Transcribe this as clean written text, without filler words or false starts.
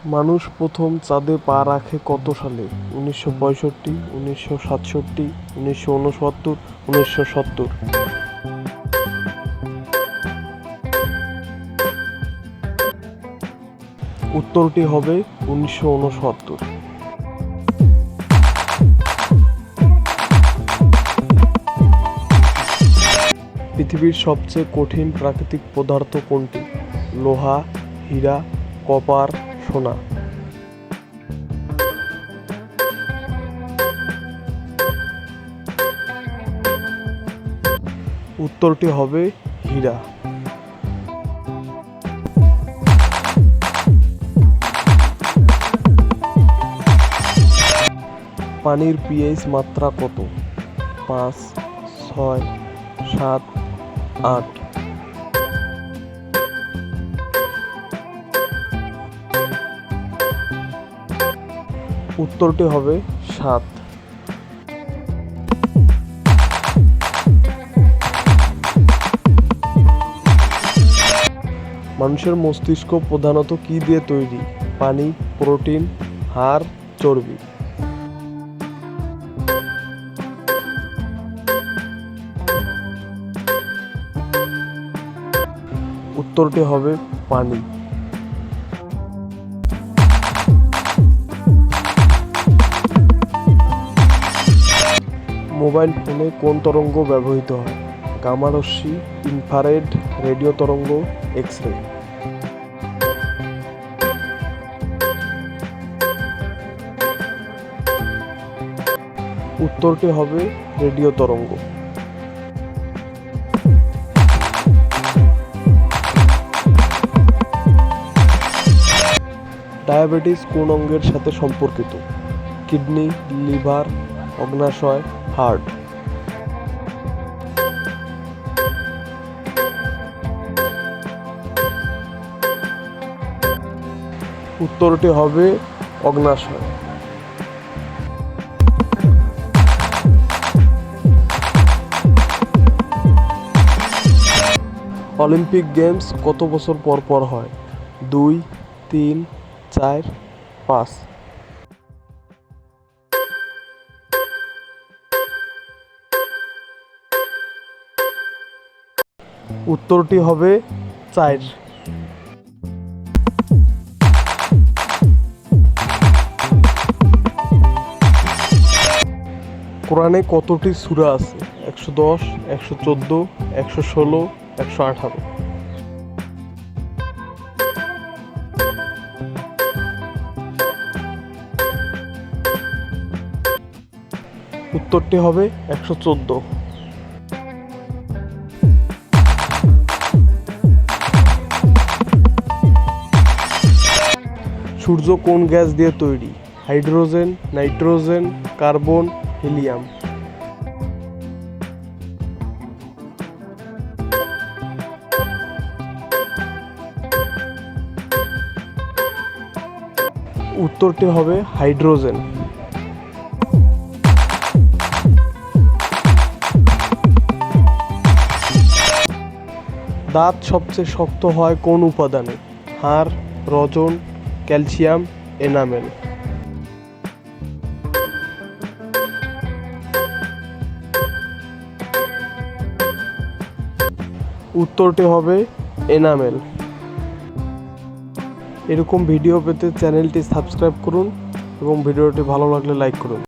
মানুষ প্রথম চাঁদে পা রাখে কত সালে? 1965, 1967, 1969, 1970। উত্তরটি হবে 1969। পৃথিবীর সবচেয়ে কঠিন প্রাকৃতিক পদার্থ কোনটি? লোহা, হীরা, কপার, সোনা। উত্তরটি হবে হীরা। পানির পিএইচ মাত্রা কত? 5, 6, 7, 8। উত্তরটি হবে 7। মানুষের মস্তিষ্ক প্রধানত কি দিয়ে তৈরি? পানি, প্রোটিন, হাড়, চর্বি। উত্তরটি হবে পানি। মোবাইল ফোনে কোন তরঙ্গ ব্যবহৃত হয়? গামা রশ্মি, ইনফ্রারেড, রেডিও তরঙ্গ, এক্স রে। উত্তরটি হবে রেডিও তরঙ্গ। ডায়াবেটিস কোন অঙ্গের সাথে সম্পর্কিত? কিডনি, লিভার, অগ্ন্যাশয়, হার্ট। উত্তরটি হবে অগ্ন্যাশয়। অলিম্পিক গেমস কত বছর পর পর হয়? 2, 3, 4, 5। উত্তরটি হবে 4। কোরআনে কতটি সূরা আছে? 110, 114, 116, 118। উত্তরটি হবে 114। সূর্য কোন গ্যাস দিয়ে তৈরি? Hydrogen, nitrogen, carbon, helium. উত্তরটি হবে হাইড্রোজেন। দাঁত সবচেয়ে শক্ত হয় কোন উপাদানে? হাড়, রজন, ক্যালসিয়াম, এনামেল। উত্তরটি হবে এনামেল। এরকম ভিডিও পেতে চ্যানেলটি সাবস্ক্রাইব করুন এবং ভিডিওটি ভালো লাগলে লাইক করুন।